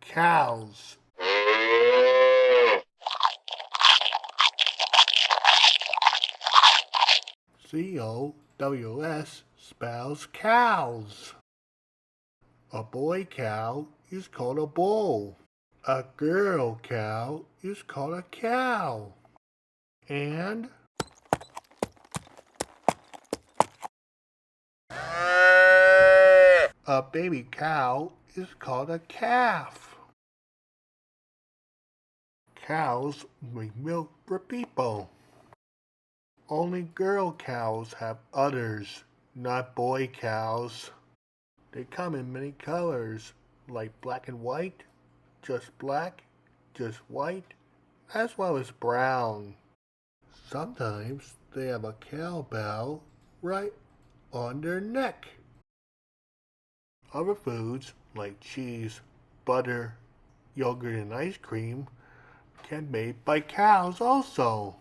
cows. COWS spells cows. A boy cow is called a bull. A girl cow is called a cow. And a baby cow is called a calf. Cows make milk for people. Only girl cows have udders, not boy cows. They come in many colors, like black and white, just black, just white, as well as brown. Sometimes they have a cowbell right on their neck. Other foods like cheese, butter, yogurt, and ice cream can be made by cows also.